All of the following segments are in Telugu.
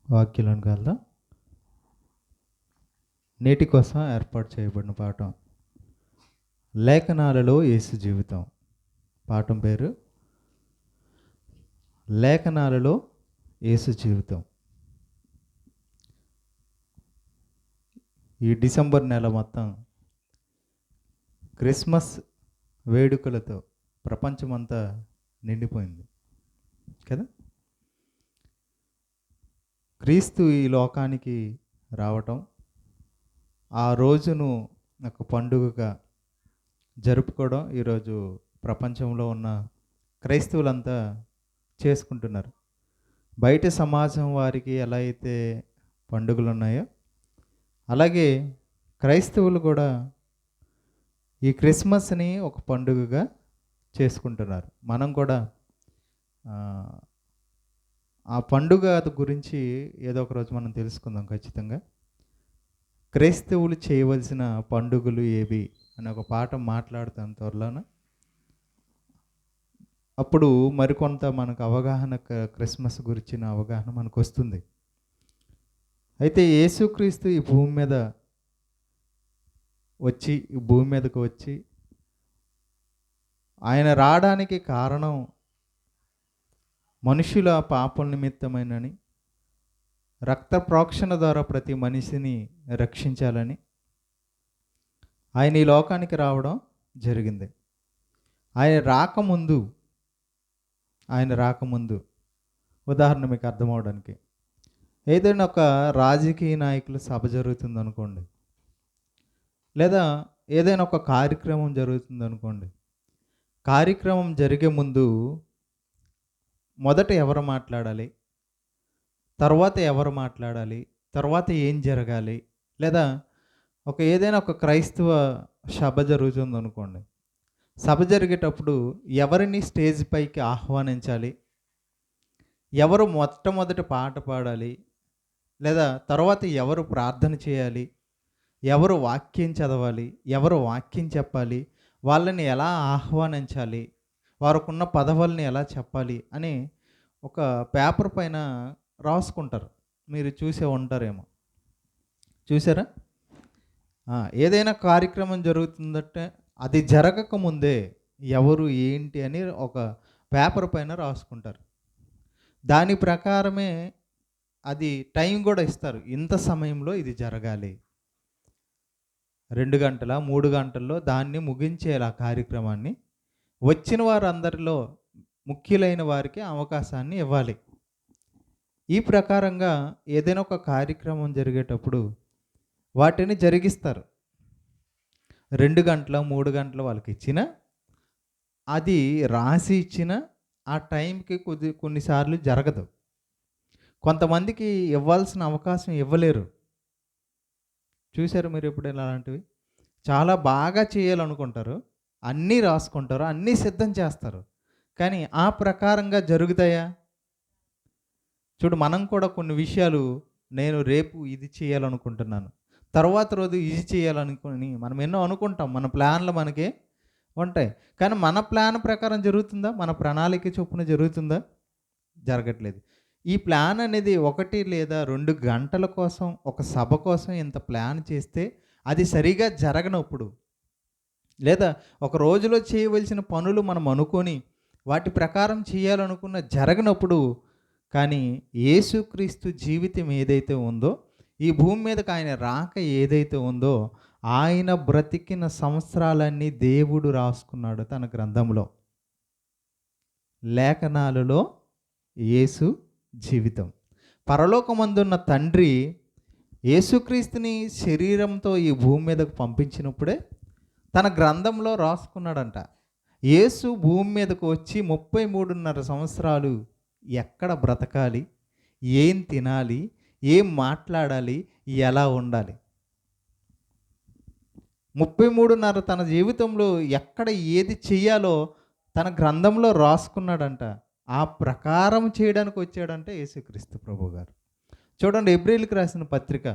వాక్యంలోనికి వెళ్దాం. నేటి కోసం ఏర్పాటు చేయబడిన పాఠం లేఖనాలలో యేసు జీవితం. పాఠం పేరు లేఖనాలలో యేసు జీవితం. ఈ డిసెంబర్ నెల మొత్తం క్రిస్మస్ వేడుకలతో ప్రపంచమంతా నిండిపోయింది కదా. క్రీస్తు ఈ లోకానికి రావటం, ఆ రోజును ఒక పండుగగా జరుపుకోవడం ఈరోజు ప్రపంచంలో ఉన్న క్రైస్తవులంతా చేసుకుంటున్నారు. బయట సమాజం వారికి ఎలా అయితే పండుగలు ఉన్నాయో అలాగే క్రైస్తవులు కూడా ఈ క్రిస్మస్ని ఒక పండుగగా చేసుకుంటున్నారు. మనం కూడా ఆ పండుగ గురించి ఏదో ఒక రోజు మనం తెలుసుకుందాం ఖచ్చితంగా. క్రైస్తవులు చేయవలసిన పండుగలు ఏవి అని ఒక పాఠం మాట్లాడుతాం త్వరలోన. అప్పుడు మరికొంత మనకు అవగాహన, క్రిస్మస్ గురించిన అవగాహన మనకు వస్తుంది. అయితే యేసుక్రీస్తు ఈ భూమి మీదకు వచ్చి ఆయన రావడానికి కారణం మనుషుల పాపం నిమిత్తమైనని, రక్త ప్రోక్షణ ద్వారా ప్రతి మనిషిని రక్షించాలని ఆయన ఈ లోకానికి రావడం జరిగింది. ఆయన రాకముందు ఉదాహరణ మీకు అర్థమవడానికి, ఏదైనా ఒక రాజకీయ నాయకుల సభ జరుగుతుంది అనుకోండి, లేదా ఏదైనా ఒక కార్యక్రమం జరుగుతుంది అనుకోండి. కార్యక్రమం జరిగే ముందు మొదట ఎవరు మాట్లాడాలి, తర్వాత ఎవరు మాట్లాడాలి, తర్వాత ఏం జరగాలి, లేదా ఏదైనా ఒక క్రైస్తవ సభ జరుగుతుంది అనుకోండి. సభ జరిగేటప్పుడు ఎవరిని స్టేజ్ పైకి ఆహ్వానించాలి, ఎవరు మొట్టమొదటి పాట పాడాలి, లేదా తర్వాత ఎవరు ప్రార్థన చేయాలి, ఎవరు వాక్యం చదవాలి, ఎవరు వాక్యం చెప్పాలి, వాళ్ళని ఎలా ఆహ్వానించాలి, వారికున్న పదవుల్ని ఎలా చెప్పాలి అని ఒక పేపర్ పైన రాసుకుంటారు. మీరు చూసే ఉంటారేమో, చూసారా? ఏదైనా కార్యక్రమం జరుగుతుందంటే అది జరగకముందే ఎవరు ఏంటి అని ఒక పేపర్ పైన రాసుకుంటారు. దాని ప్రకారమే అది టైం కూడా ఇస్తారు. ఇంత సమయంలో ఇది జరగాలి, 2 గంటల 3 గంటల్లో దాన్ని ముగించేలా కార్యక్రమాన్ని వచ్చిన వారందరిలో ముఖ్యులైన వారికి అవకాశాన్ని ఇవ్వాలి. ఈ ప్రకారంగా ఏదైనా ఒక కార్యక్రమం జరిగేటప్పుడు వాటిని జరిగిస్తారు. 2 గంటల 3 గంటలు వాళ్ళకి ఇచ్చిన, అది రాసి ఇచ్చిన ఆ టైంకి కొన్నిసార్లు జరగదు. కొంతమందికి ఇవ్వాల్సిన అవకాశం ఇవ్వలేరు. చూశారు మీరు ఎప్పుడైనా అలాంటివి? చాలా బాగా చేయాలనుకుంటారు, అన్నీ రాసుకుంటారు, అన్నీ సిద్ధం చేస్తారు, కానీ ఆ ప్రకారంగా జరుగుతాయా? చూడు, మనం కూడా కొన్ని విషయాలు, నేను రేపు ఇది చేయాలనుకుంటున్నాను, తర్వాత రోజు ఇది చేయాలనుకుని మనం ఎన్నో అనుకుంటాం. మన ప్లాన్లు మనకే ఉంటాయి, కానీ మన ప్లాన్ ప్రకారం జరుగుతుందా? మన ప్రణాళిక చొప్పున జరుగుతుందా? జరగట్లేదు. ఈ ప్లాన్ అనేది 1 లేదా 2 గంటల కోసం, ఒక సభ కోసం ఇంత ప్లాన్ చేస్తే అది సరిగా జరగనప్పుడు, లేదా ఒక రోజులో చేయవలసిన పనులు మనం అనుకొని వాటి ప్రకారం చేయాలనుకున్న జరగనప్పుడు, కానీ యేసుక్రీస్తు జీవితం ఏదైతే ఉందో, ఈ భూమి మీదకి ఆయన రాక ఏదైతే ఉందో, ఆయన బ్రతికిన సంవత్సరాలన్నీ దేవుడు రాసుకున్నాడు తన గ్రంథంలో. లేఖనాలలో యేసు జీవితం. పరలోకమందున్న తండ్రి యేసుక్రీస్తుని శరీరంతో ఈ భూమి మీదకు పంపించినప్పుడే తన గ్రంథంలో రాసుకున్నాడంట. యేసు భూమి మీదకు వచ్చి 33.5 సంవత్సరాలు ఎక్కడ బ్రతకాలి, ఏం తినాలి, ఏం మాట్లాడాలి, ఎలా ఉండాలి, 33.5 తన జీవితంలో ఎక్కడ ఏది చెయ్యాలో తన గ్రంథంలో రాసుకున్నాడంట. ఆ ప్రకారం చేయడానికి వచ్చాడంటే యేసుక్రీస్తు ప్రభు గారు. చూడండి, హెబ్రీయులకు రాసిన పత్రిక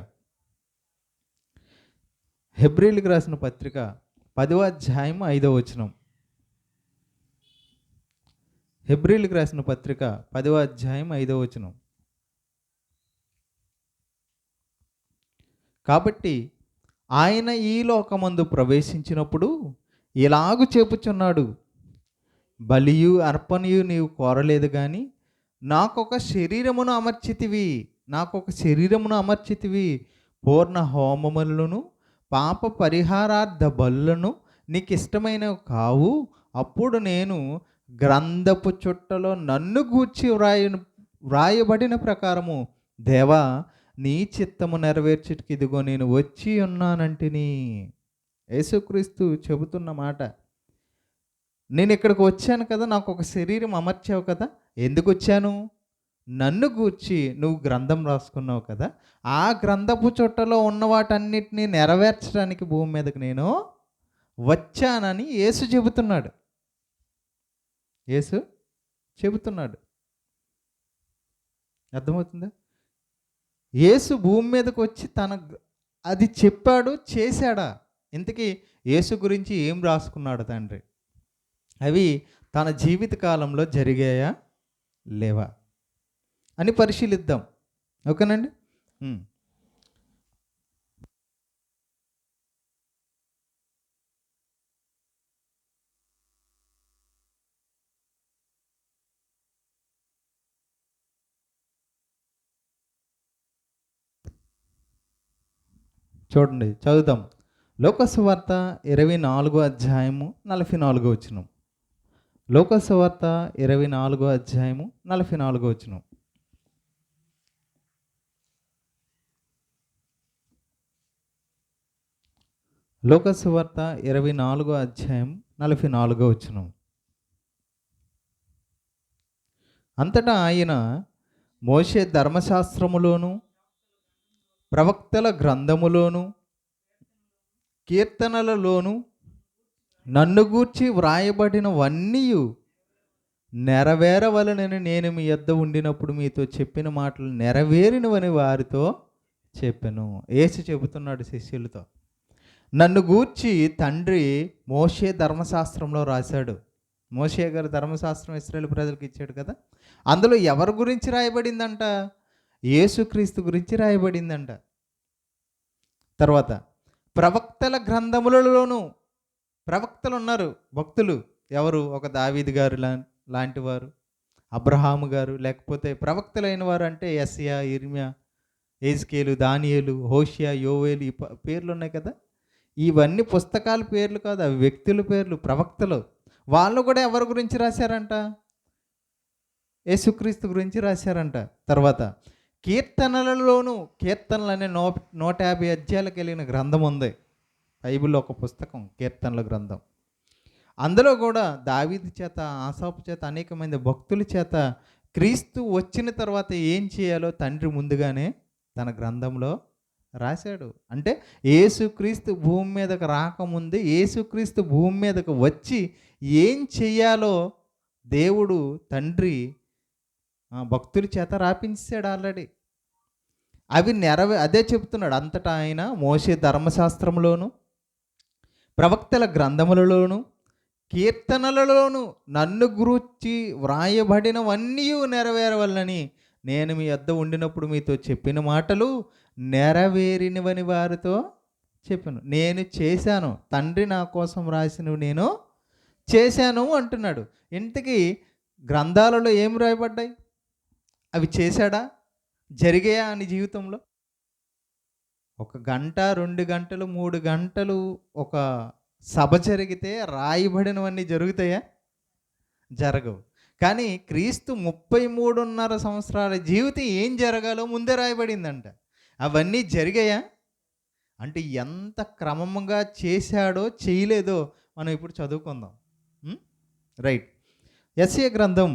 10వ అధ్యాయం 5వ వచనం. హెబ్రీయులకు రాసిన పత్రిక 10వ అధ్యాయం 5వ వచనం. కాబట్టి ఆయన ఈ లోకమందు ప్రవేశించినప్పుడు ఇలాగు చెప్పుచున్నాడు, బలియు అర్పణయు నీవు కోరలేదు కానీ నాకొక శరీరమును అమర్చితివి, నాకొక శరీరమును అమర్చితివి, పూర్ణ హోమములను పాప పరిహారార్థ బలులను నీకు ఇష్టమైనవి కావు. అప్పుడు నేను గ్రంథపు చుట్టలో నన్ను గూర్చి వ్రాయబడిన ప్రకారము, దేవా నీ చిత్తము నెరవేర్చుటకు ఇదిగో నేను వచ్చి ఉన్నానంటిని. యేసుక్రీస్తు చెబుతున్న మాట. నేను ఇక్కడికి వచ్చాను కదా, నాకు ఒక శరీరం అమర్చావు కదా, ఎందుకు వచ్చాను? నన్ను గూర్చి నువ్వు గ్రంథం రాసుకున్నావు కదా, ఆ గ్రంథపు చుట్టలో ఉన్న వాటన్నిటినీ నెరవేర్చడానికి భూమి మీదకి నేను వచ్చానని యేసు చెబుతున్నాడు. యేసు చెబుతున్నాడు. అర్థమవుతుందా? యేసు భూమి మీదకి వచ్చి అది చెప్పాడు, చేశాడా? ఇంతకీ యేసు గురించి ఏం రాసుకున్నాడు తండ్రి? అవి తన జీవిత కాలంలో జరిగాయా లేవా అని పరిశీలిద్దాం. ఓకేనండి. చూడండి, చదువుదాం. లోకసువార్త 24 అధ్యాయము 44 వచనం. లోకసువార్త 24 అధ్యాయము 44 వచనం. లోకసువార్త 24 అధ్యాయం 44 వచనం. అంతటా ఆయన మోషే ధర్మశాస్త్రములోను ప్రవక్తల గ్రంథములోను కీర్తనలలోను నన్ను గూర్చి వ్రాయబడినవన్నీ నెరవేరవలనని నేను మీ యొద్ద ఉండినప్పుడు మీతో చెప్పిన మాటలు నెరవేరినవని వారితో చెప్పాను. యేసు చెబుతున్నాడు శిష్యులతో, నన్ను గూర్చి తండ్రి మోషే ధర్మశాస్త్రంలో రాశాడు. మోషే గారు ధర్మశాస్త్రం ఇశ్రాయేలు ప్రజలకు ఇచ్చాడు కదా, అందులో ఎవరి గురించి రాయబడిందంట? యేసుక్రీస్తు గురించి రాయబడిందంట. తర్వాత ప్రవక్తల గ్రంథములలోనూ, ప్రవక్తలు ఉన్నారు, భక్తులు. ఎవరు? ఒక దావీదు గారు లాంటి వారు, అబ్రహాము గారు, లేకపోతే ప్రవక్తలైన వారు అంటే యెషయా, ఇర్మియా, యెజ్కేలు, దానియేలు, హోషియా, యోవేలు, ఈ పేర్లు ఉన్నాయి కదా. ఇవన్నీ పుస్తకాల పేర్లు కాదు, అవి వ్యక్తుల పేర్లు, ప్రవక్తలు. వాళ్ళు కూడా ఎవరి గురించి రాశారంట? యేసుక్రీస్తు గురించి రాశారంట. తర్వాత కీర్తనలలోనూ, కీర్తనలు అనే 150 అధ్యాయాలకు కలిగిన గ్రంథం ఉంది బైబిల్లో, ఒక పుస్తకం కీర్తనల గ్రంథం. అందులో కూడా దావీదు చేత, ఆసాపు చేత, అనేక మంది భక్తుల చేత క్రీస్తు వచ్చిన తర్వాత ఏం చేయాలో తండ్రి ముందుగానే తన గ్రంథంలో రాశాడు. అంటే యేసుక్రీస్తు భూమి మీదకు రాకముందే, యేసుక్రీస్తు భూమి మీదకు వచ్చి ఏం చెయ్యాలో దేవుడు తండ్రి భక్తుల చేత రాపించాడు ఆల్రెడీ. అవి అదే చెప్తున్నాడు. అంతటా ఆయన మోషే ధర్మశాస్త్రంలోను ప్రవక్తల గ్రంథములలోను కీర్తనలలోను నన్ను గురించి వ్రాయబడినవన్నీ నెరవేరవలనని నేను మీ వద్ద ఉండినప్పుడు మీతో చెప్పిన మాటలు నెరవేరినవని వారితో చెప్పాను. నేను చేశాను, తండ్రి నా కోసం రాసినవి నేను చేశాను అంటున్నాడు. ఇంతకీ గ్రంథాలలో ఏం రాయబడ్డాయి? అవి చేశాడా? జరిగాయా అని జీవితంలో? 1 గంట, 2 గంటలు, 3 గంటలు ఒక సభ జరిగితే రాయబడినవన్నీ జరుగుతాయా? జరగవు. కానీ క్రీస్తు 33.5 సంవత్సరాల జీవితం ఏం జరగాలో ముందే రాయబడిందంట. అవన్నీ జరిగాయా? అంటే ఎంత క్రమంగా చేశాడో చేయలేదో మనం ఇప్పుడు చదువుకుందాం. రైట్. యెషయా గ్రంథం,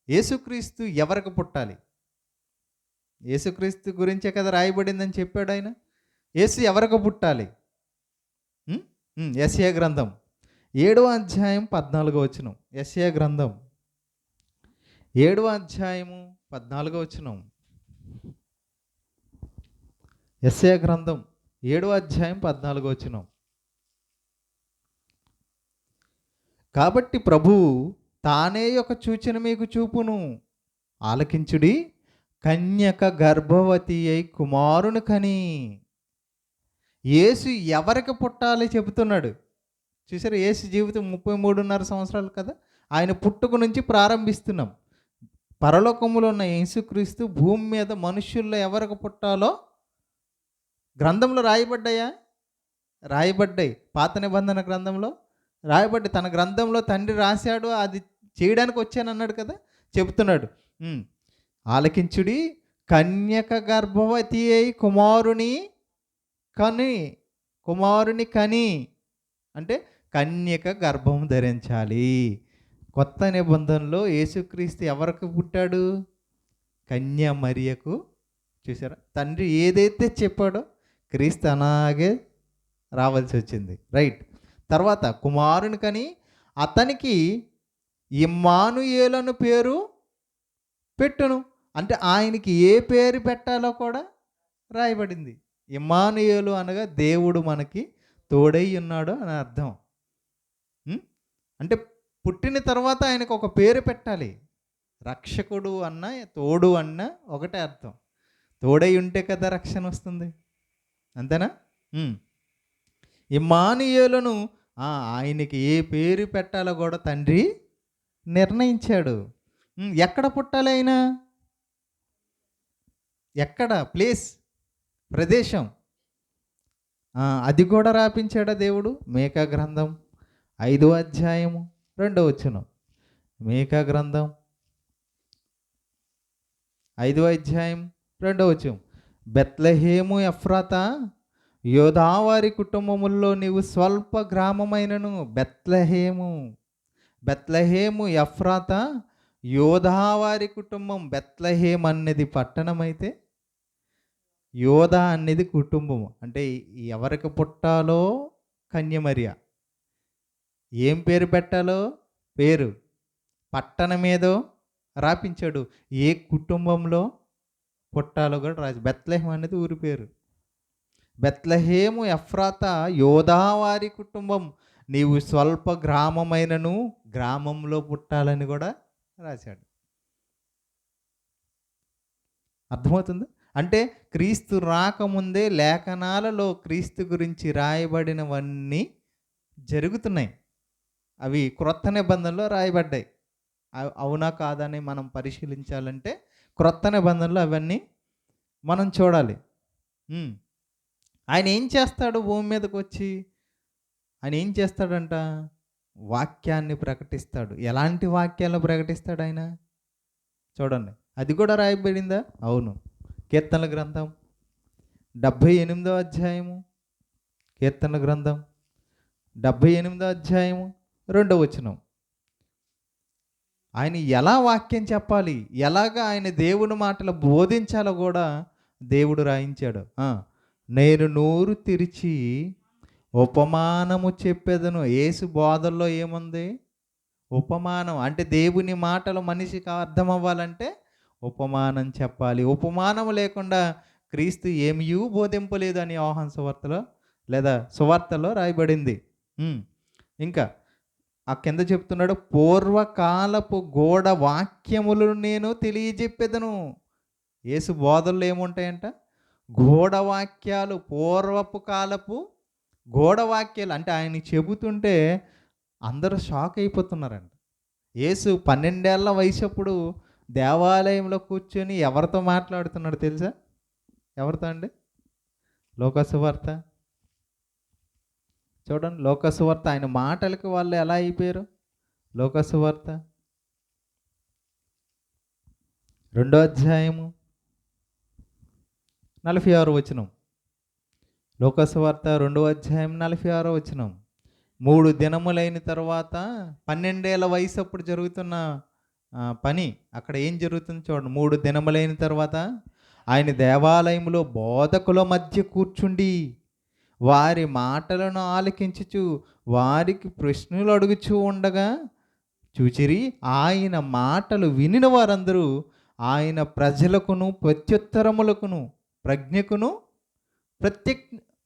యేసుక్రీస్తు ఎవరికి పుట్టాలి? యేసుక్రీస్తు గురించే కదా రాయబడిందని చెప్పాడు ఆయన. యేసు ఎవరికి పుట్టాలి? యెషయా గ్రంథం 7వ అధ్యాయం 14వ వచనం. యెషయా గ్రంథం 7వ అధ్యాయము 14వ వచనం. యెషయా గ్రంథం 7వ అధ్యాయం 14వ వచనం. కాబట్టి ప్రభువు తానే ఒక సూచన మీకు చూపును, ఆలకించుడి, కన్యక గర్భవతి అయి కుమారుని కని. యేసు ఎవరికి పుట్టాలి చెబుతున్నాడు. చూసారా, యేసు జీవితం 33.5 సంవత్సరాలు కదా. ఆయన పుట్టుక నుంచి ప్రారంభిస్తున్నాం. పరలోకములో ఉన్న యేసుక్రీస్తు భూమి మీద మనుష్యుల్లో ఎవరికి పుట్టాలో గ్రంథంలో రాయబడ్డాయా? రాయబడ్డాయి. పాత నిబంధన గ్రంథంలో రాయబడ్డాయి. తన గ్రంథంలో తండ్రి రాశాడు, అది చేయడానికి వచ్చానన్నాడు కదా. చెబుతున్నాడు, ఆలకించుడి, కన్యక గర్భవతి అయి కుమారుని కని అంటే కన్యక గర్భం ధరించాలి. కొత్త నిబంధనలో యేసుక్రీస్తు ఎవరికి పుట్టాడు? కన్య మరియకు. చూసారా, తండ్రి ఏదైతే చెప్పాడో క్రీస్తు అలాగే రావాల్సి వచ్చింది. రైట్. తర్వాత కుమారుని కని అతనికి ఇమ్మానుయేలను పేరు పెట్టును. అంటే ఆయనకి ఏ పేరు పెట్టాలో కూడా రాయబడింది. ఇమ్మానుయేలు అనగా దేవుడు మనకి తోడై ఉన్నాడు అని అర్థం. అంటే పుట్టిన తర్వాత ఆయనకు ఒక పేరు పెట్టాలి. రక్షకుడు అన్న తోడు అన్న ఒకటే అర్థం. తోడై ఉంటే కదా రక్షణ వస్తుంది, అంతేనా? ఇమ్మానుయేలును ఆయనకి ఏ పేరు పెట్టాలో కూడా తండ్రి నిర్ణయించాడు. ఎక్కడ పుట్టాలి ఆయన? ఎక్కడ? ప్లేస్, ప్రదేశం, అది కూడా రాపించాడా దేవుడు. మీకా గ్రంథం 5వ అధ్యాయము 2వ వచనం. మీకా గ్రంథం 5వ అధ్యాయం 2వ వచనం. బెత్లెహేము ఎఫ్రాతా, యోదావారి కుటుంబముల్లో నీవు స్వల్ప గ్రామమైనను. బెత్లెహేము ఎఫ్రాతా, యోదావారి కుటుంబం. బెత్లెహేం అనేది పట్టణం అయితే యోధా అనేది కుటుంబం. అంటే ఎవరికి పుట్టాలో కన్యమరియా, ఏం పేరు పెట్టాలో పేరు, పట్టణం ఏదో రాపించాడు, ఏ కుటుంబంలో పుట్టాలో కూడా రాజు. బెత్లెహేం అనేది ఊరి పేరు. బెత్లెహేము ఎఫ్రాతా, యోదావారి కుటుంబం, నీవు స్వల్ప గ్రామమైనను గ్రామంలో పుట్టాలని కూడా రాశాడు. అర్థమవుతుంది? అంటే క్రీస్తు రాకముందే లేఖనాలలో క్రీస్తు గురించి రాయబడినవన్నీ జరుగుతున్నాయి. అవి క్రొత్త నిబంధనలో రాయబడ్డాయి. అవునా కాదని మనం పరిశీలించాలంటే క్రొత్త నిబంధనలు అవన్నీ మనం చూడాలి. ఆయన ఏం చేస్తాడు? భూమి మీదకి వచ్చి ఆయన ఏం చేస్తాడంట? వాక్యాన్ని ప్రకటిస్తాడు. ఎలాంటి వాక్యాలను ప్రకటిస్తాడు ఆయన? చూడండి, అది కూడా రాయబడిందా? అవును. కీర్తనల గ్రంథం 78వ అధ్యాయము, కీర్తనల గ్రంథం 78వ అధ్యాయము 2వ వచనం. ఆయన ఎలా వాక్యం చెప్పాలి, ఎలాగ ఆయన దేవుని మాటలు బోధించాలో కూడా దేవుడు రాయించాడు. నేను నోరు తెరిచి ఉపమానము చెప్పేదను. యేసు బోధల్లో ఏముంది? ఉపమానం. అంటే దేవుని మాటలు మనిషికి అర్థం అవ్వాలంటే ఉపమానం చెప్పాలి. ఉపమానం లేకుండా క్రీస్తు ఏమీ బోధింపలేదు అని యోహాను సువార్తలో లేదా సువార్తలో రాయబడింది. ఇంకా ఆ కింద చెప్తున్నాడు, పూర్వకాలపు గోడ వాక్యములను నేను తెలియజెప్పేదను. యేసు బోధల్లో ఏముంటాయంట? గోడ వాక్యాలు, పూర్వపు కాలపు గోడ వాక్యాలు. అంటే ఆయన చెబుతుంటే అందరూ షాక్ అయిపోతున్నారంట. యేసు 12 ఏళ్ల వయసప్పుడు దేవాలయంలో కూర్చొని ఎవరితో మాట్లాడుతున్నాడు తెలుసా? ఎవరితో అండి? లోకసువార్త చూడండి. లోకసువార్త ఆయన మాటలకి వాళ్ళు ఎలా అయిపోయారు? లోకసువార్త 2వ అధ్యాయము 46వ వచనం. లోకసువార్త 2వ అధ్యాయం 46వ వచనం. 3 దినములైన తర్వాత 12 ఏళ్ల వయసు అప్పుడు జరుగుతున్న పని అక్కడ ఏం జరుగుతుంది చూడండి. 3 దినములైన తర్వాత ఆయన దేవాలయంలో బోధకుల మధ్య కూర్చుండి వారి మాటలను ఆలకించుచు వారికి ప్రశ్నలు అడుగుచూ ఉండగా చూచిరి. ఆయన మాటలు వినిన వారందరూ ఆయన ప్రజలకును ప్రత్యుత్తరములకును ప్రజ్ఞకును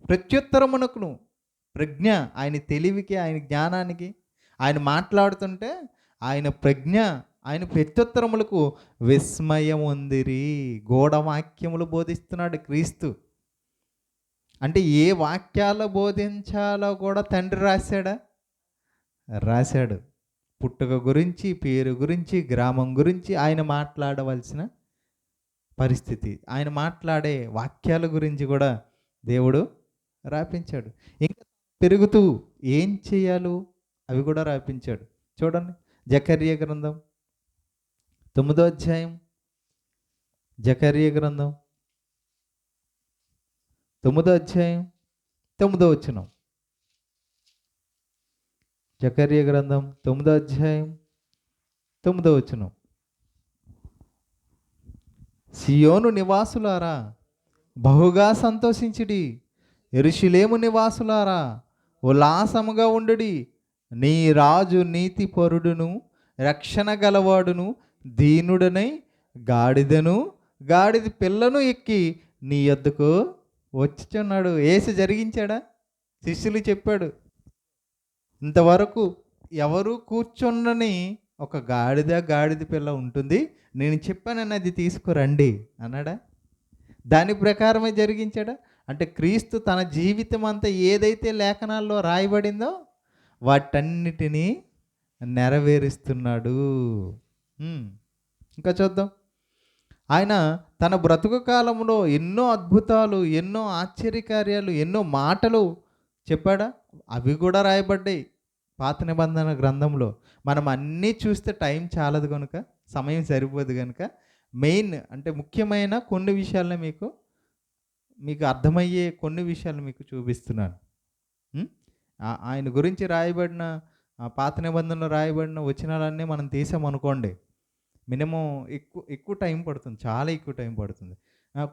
ప్రత్యుత్తరమునకును ప్రజ్ఞ, ఆయన తెలివికి, ఆయన జ్ఞానానికి, ఆయన మాట్లాడుతుంటే ఆయన ప్రజ్ఞ, ఆయన ప్రత్యుత్తరములకు విస్మయం ఉందిరి. గూఢవాక్యములు బోధిస్తున్నాడు క్రీస్తు. అంటే ఏ వాక్యాలు బోధించాలో కూడా తండ్రి రాశాడా? రాశాడు. పుట్టుక గురించి, పేరు గురించి, గ్రామం గురించి ఆయన మాట్లాడవలసిన పరిస్థితి. ఆయన మాట్లాడే వాక్యాల గురించి కూడా దేవుడు రాపించాడు. ఇంకా పెరుగుతూ ఏం చేయాలో అవి కూడా రాపించాడు. చూడండి, జకర్య గ్రంథం 9వ అధ్యాయం. జకర్య గ్రంథం 9వ అధ్యాయం 9వ వచనం. జకర్య గ్రంథం 9వ అధ్యాయం 9వ వచనం. సియోను నివాసులారా బహుగా సంతోషించుడి, యెరూషలేము నివాసులారా ఉల్లాసముగా ఉండుడి. నీ రాజు నీతిపరుడును రక్షణ గలవాడును దీనుడనై గాడిదను గాడిద పిల్లను ఎక్కి నీ యొద్దకు వచ్చుచున్నాడు. యేసు జరిగించాడా? శిష్యులు చెప్పాడు, ఇంతవరకు ఎవరు కూర్చుండని ఒక గాడిద పిల్ల ఉంటుంది, నేను చెప్పానని అది తీసుకురండి అన్నాడా? దాని ప్రకారమే జరిగించాడా? అంటే క్రీస్తు తన జీవితం అంతా ఏదైతే లేఖనాల్లో రాయబడిందో వాటన్నిటినీ నెరవేరుస్తున్నాడు. ఇంకా చూద్దాం. ఆయన తన బ్రతుకు కాలంలో ఎన్నో అద్భుతాలు, ఎన్నో ఆశ్చర్యకార్యాలు, ఎన్నో మాటలు చెప్పాడా? అవి కూడా రాయబడ్డాయి పాత నిబంధన గ్రంథంలో. మనం అన్నీ చూస్తే టైం చాలదు కనుక, సమయం సరిపోదు కనుక మెయిన్ అంటే ముఖ్యమైన కొన్ని విషయాలనే మీకు అర్థమయ్యే కొన్ని విషయాలు మీకు చూపిస్తున్నాను. ఆయన గురించి రాయబడిన పాత నిబంధనలో రాయబడిన వచనాలన్నీ మనం తీసామనుకోండి, మినిమం ఎక్కువ టైం పడుతుంది, చాలా ఎక్కువ టైం పడుతుంది.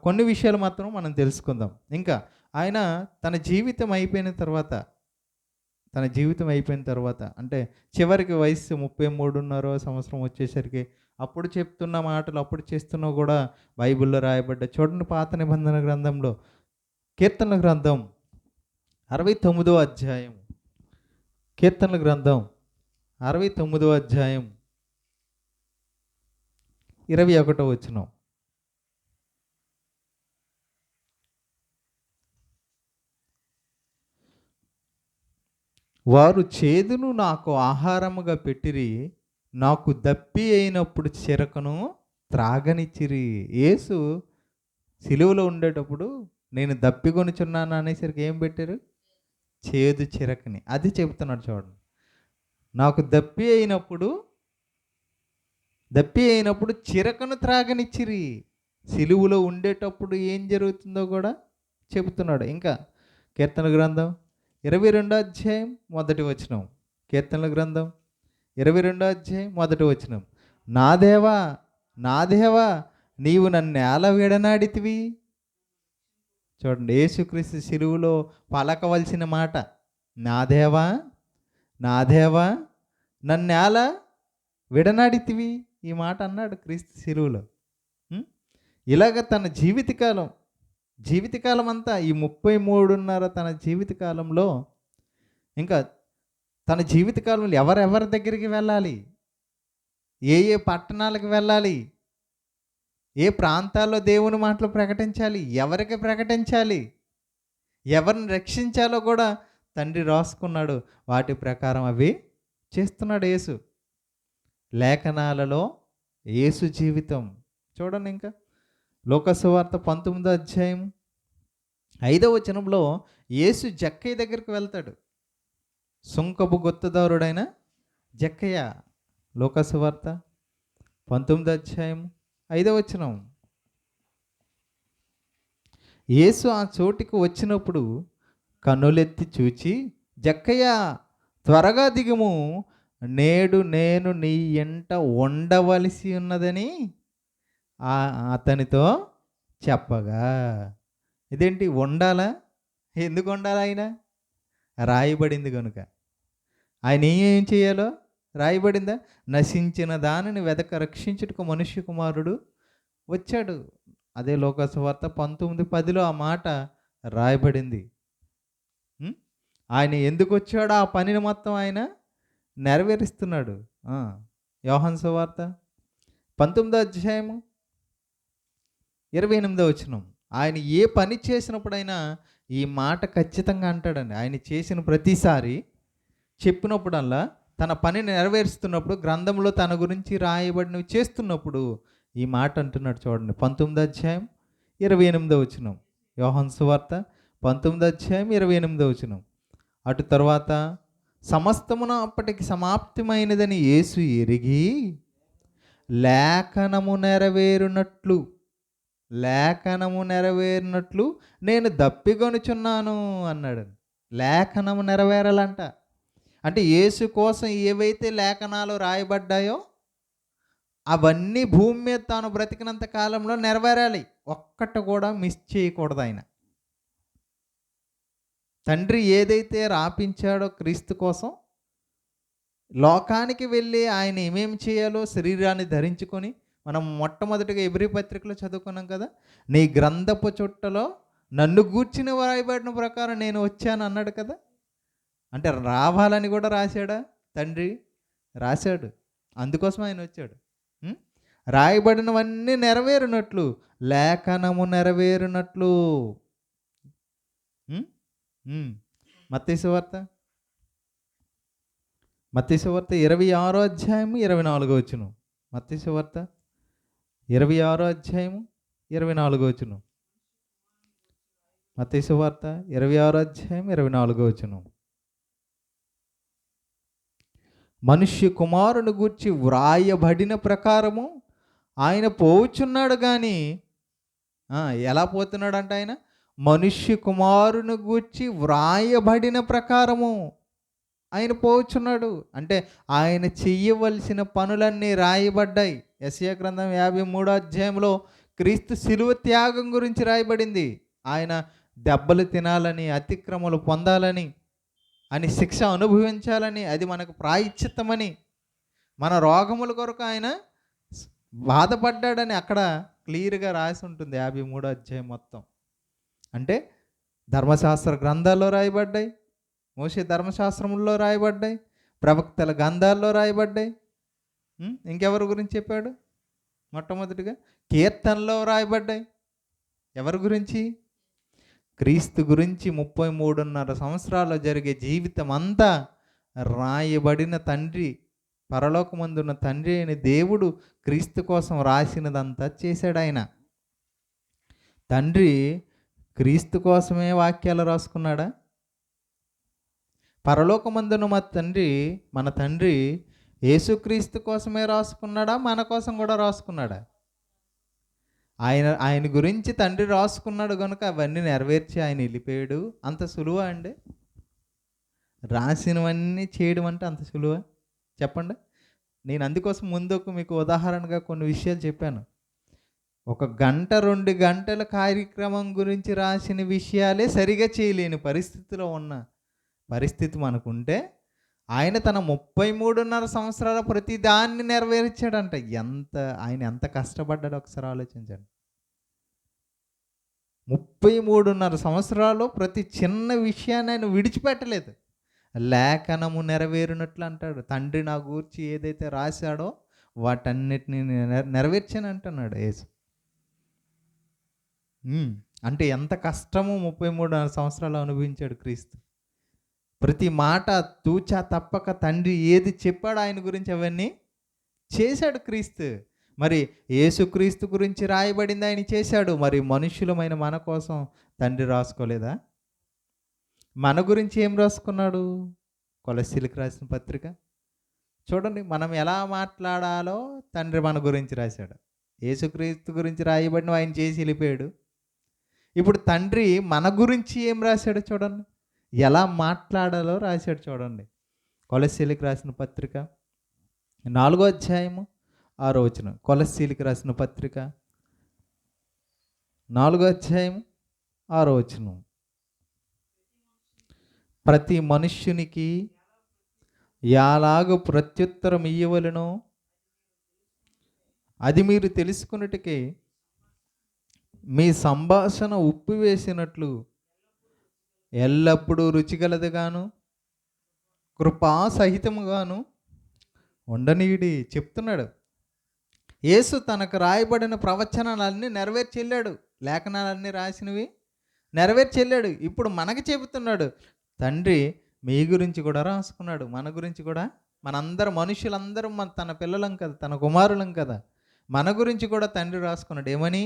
కొన్ని విషయాలు మాత్రం మనం తెలుసుకుందాం. ఇంకా ఆయన తన జీవితం అయిపోయిన తర్వాత అంటే చివరికి వయసు 33.5 సంవత్సరం వచ్చేసరికి అప్పుడు చెప్తున్న మాటలు, అప్పుడు చేస్తున్నవి కూడా బైబిల్లో రాయబడ్డాయి. చూడండి, పాత నిబంధన గ్రంథంలో కీర్తనల గ్రంథం 69వ అధ్యాయం. కీర్తనల గ్రంథం 69వ అధ్యాయం 21వ వచనం. వారు చేదును నాకు ఆహారముగా పెట్టిరి, నాకు దప్పి అయినప్పుడు చిరకను త్రాగనిచ్చిరి. యేసు సిలువలో ఉండేటప్పుడు నేను దప్పికొనుచున్నాను అనేసరికి ఏం పెట్టారు? చేదు చిరకని. అది చెబుతున్నాడు చూడండి. నాకు దప్పి అయినప్పుడు చిరకను త్రాగనిచ్చిరి. సిలువలో ఉండేటప్పుడు ఏం జరుగుతుందో కూడా చెబుతున్నాడు. ఇంకా కీర్తన గ్రంథం 22వ అధ్యాయం 1వ వచనం. కీర్తనల గ్రంథం 22వ అధ్యాయం 1వ వచనం. నా దేవా నీవు నన్ను ఎలా విడనాడితివి. చూడండి, యేసుక్రీస్తు సిలువలో పలకవలసిన మాట, నా దేవా నన్ను ఎలా విడనాడితివి. ఈ మాట అన్నాడు క్రీస్తు సిలువలో. ఇలాగ తన జీవితకాలం అంతా ఈ 33.5 తన జీవితకాలంలో, ఇంకా తన జీవితకాలంలో ఎవరెవరి దగ్గరికి వెళ్ళాలి, ఏ పట్టణాలకు వెళ్ళాలి, ఏ ప్రాంతాల్లో దేవుని మాటలు ప్రకటించాలి, ఎవరికి ప్రకటించాలి, ఎవరిని రక్షించాలో కూడా తండ్రి రాసుకున్నాడు. వాటి ప్రకారం అవి చేస్తున్నాడు యేసు. లేఖనాలలో యేసు జీవితం చూడండి. ఇంకా లోకసువార్త 19వ అధ్యాయం 5వ వచనంలో యేసు జక్కయ్య దగ్గరికి వెళ్తాడు. సుంకపు గుత్తదారుడైన జక్కయ్య. లోకసువార్త 19వ అధ్యాయం 5వ వచనం. యేసు ఆ చోటికి వచ్చినప్పుడు కన్నులెత్తి చూచి, జక్కయ్య త్వరగా దిగుము, నేడు నేను నీ ఎంట ఉండవలసి ఉన్నదని అతనితో చెప్పగా. ఇదేంటి ఉండాలా? ఎందుకు ఉండాలి? ఆయన రాయబడింది కనుక. ఆయన ఏం చేయాలో రాయబడిందా? నశించిన దానిని వెదక రక్షించుటకు మనుష్య కుమారుడు వచ్చాడు. అదే లోకసువార్త 19:10లో ఆ మాట రాయబడింది. ఆయన ఎందుకు వచ్చాడో ఆ పనిని మొత్తం ఆయన నెరవేరుస్తున్నాడు. యోహాను సువార్త 19వ అధ్యాయము 28వ వచనం. ఆయన ఏ పని చేసినప్పుడైనా ఈ మాట ఖచ్చితంగా అంటాడండి. ఆయన చేసిన ప్రతిసారి చెప్పినప్పుడల్లా తన పనిని నెరవేరుస్తున్నప్పుడు గ్రంథంలో తన గురించి రాయబడినవి చేస్తున్నప్పుడు ఈ మాట అంటున్నాడు చూడండి. 19వ అధ్యాయం 28వ వచనం. యోహాను సువార్త 19వ అధ్యాయం 28వ వచనం. అటు తర్వాత సమస్తమున అప్పటికి సమాప్తమైనదని యేసు ఎరిగి లేఖనము నెరవేరునట్లు లేఖనము నెరవేరినట్లు నేను దప్పిగొనుచున్నాను అన్నాడు. లేఖనము నెరవేరాలంట. అంటే యేసు కోసం ఏవైతే లేఖనాలు రాయబడ్డాయో అవన్నీ భూమి మీద తాను బ్రతికినంత కాలంలో నెరవేరాలి. ఒక్కటి కూడా మిస్ చేయకూడదు ఆయన. తండ్రి ఏదైతే రాపించాడో క్రీస్తు కోసం, లోకానికి వెళ్ళి ఆయన ఏమేమి చేయాలో శరీరాన్ని ధరించుకొని, మనం మొట్టమొదటిగా ఎబ్రీ పత్రికలో చదువుకున్నాం కదా, నీ గ్రంథపు చుట్టలో నన్ను గూర్చిన రాయబడిన ప్రకారం నేను వచ్చాను అన్నాడు కదా. అంటే రావాలని కూడా రాశాడా తండ్రి? రాశాడు. అందుకోసం ఆయన వచ్చాడు. రాయబడినవన్నీ నెరవేరునట్లు, లేఖనము నెరవేరునట్లు. మత్తయి సువార్త 26వ అధ్యాయం 24వ వచనం. మత్తయి సువార్త 26వ అధ్యాయం 24వ వచనం. మత్తయి సువార్త 26వ అధ్యాయం 24వ వచనం. మనుష్య కుమారుని గూర్చి వ్రాయబడిన ప్రకారము ఆయన పోచున్నాడు. కానీ ఎలా పోతున్నాడంట ఆయన? మనుష్య కుమారుని గూర్చి వ్రాయబడిన ప్రకారము ఆయన పోచున్నాడు. అంటే ఆయన చెయ్యవలసిన పనులన్నీ రాయబడ్డాయి. యెషయా గ్రంథం 53వ అధ్యాయంలో క్రీస్తు శిలువ త్యాగం గురించి రాయబడింది. ఆయన దెబ్బలు తినాలని, అతిక్రమలు పొందాలని, అని శిక్ష అనుభవించాలని, అది మనకు ప్రాయశ్చిత్తమని, మన రోగముల కొరకు ఆయన బాధపడ్డాడని అక్కడ క్లియర్గా రాసి ఉంటుంది 53వ అధ్యాయం మొత్తం. అంటే ధర్మశాస్త్ర గ్రంథాల్లో రాయబడ్డాయి, మోషే ధర్మశాస్త్రంలో రాయబడ్డాయి, ప్రవక్తల గ్రంథాల్లో రాయబడ్డాయి. ఇంకెవరి గురించి చెప్పాడు? మొట్టమొదటిగా కీర్తనలో రాయబడ్డాయి. ఎవరి గురించి? క్రీస్తు గురించి 33.5 సంవత్సరాల్లో జరిగే జీవితం అంతా రాయబడిన తండ్రి, పరలోకమందున్న తండ్రి అయిన దేవుడు క్రీస్తు కోసం రాసినదంతా చేశాడు ఆయన. తండ్రి క్రీస్తు కోసమే వాక్యాలు రాసుకున్నాడా? పరలోకమందున్న మన తండ్రి యేసుక్రీస్తు కోసమే రాసుకున్నాడా? మన కోసం కూడా రాసుకున్నాడా? ఆయన గురించి తండ్రి రాసుకున్నాడు కనుక అవన్నీ నెరవేర్చి ఆయన వెళ్ళిపోయాడు. అంత సులువా అండి? రాసినవన్నీ చేయడం అంటే అంత సులువా చెప్పండి? నేను అందుకోసం ముందుకు మీకు ఉదాహరణగా కొన్ని విషయాలు చెప్పాను. 1 గంట 2 గంటల కార్యక్రమం గురించి రాసిన విషయాలే సరిగా చేయలేని పరిస్థితిలో ఉన్న పరిస్థితి మనకుంటే, ఆయన తన 33.5 సంవత్సరాల ప్రతి దాన్ని నెరవేర్చాడంట. ఆయన ఎంత కష్టపడ్డాడో ఒకసారి ఆలోచించండి. 33.5 సంవత్సరాల్లో ప్రతి చిన్న విషయాన్ని ఆయన విడిచిపెట్టలేదు. లేఖనము నెరవేరినట్లు అంటాడు. తండ్రి నా గూర్చి ఏదైతే రాశాడో వాటన్నిటిని నెరవేర్చాను అంటున్నాడు యేసు. అంటే ఎంత కష్టమో 33.5 సంవత్సరాలు అనుభవించాడు క్రీస్తు. ప్రతి మాట తూచా తప్పక తండ్రి ఏది చెప్పాడో ఆయన గురించి అవన్నీ చేశాడు క్రీస్తు. మరి యేసుక్రీస్తు గురించి రాయబడింది ఆయన చేశాడు. మరి మనుష్యులమైన మన కోసం తండ్రి రాసుకోలేదా? మన గురించి ఏం రాసుకున్నాడు? కొలస్సీలకు రాసిన పత్రిక చూడండి. మనం ఎలా మాట్లాడాలో తండ్రి మన గురించి రాశాడు. యేసుక్రీస్తు గురించి రాయబడిన ఆయన చేసి వెళ్ళిపోయాడు. ఇప్పుడు తండ్రి మన గురించి ఏం రాశాడో చూడండి. ఎలా మాట్లాడాలో రాశాడు చూడండి. కొలస్సీలకు రాసిన పత్రిక 4వ అధ్యాయము 6వ వచనం. కొలస్సీలకు రాసిన పత్రిక 4వ అధ్యాయం 6వ వచనం. ప్రతి మనుష్యునికి ఎలాగ ప్రత్యుత్తరం ఇయ్యవలెనో అది మీరు తెలుసుకున్నట్టుకే మీ సంభాషణ ఉప్పు వేసినట్లు ఎల్లప్పుడూ రుచిగలదుగాను కృపా సహితముగాను ఉండనీయుడి చెప్తున్నాడు. యేసు తనకు రాయబడిన ప్రవచనాలన్నీ నెరవేర్చి వెళ్ళాడు. లేఖనాలన్నీ రాసినవి నెరవేర్చి వెళ్ళాడు. ఇప్పుడు మనకు చెబుతున్నాడు. తండ్రి మీ గురించి కూడా రాసుకున్నాడు. మన గురించి కూడా మనందరం మనుషులందరం తన పిల్లలం కదా! తన కుమారులం కదా! మన గురించి కూడా తండ్రి రాసుకున్నాడు. ఏమని?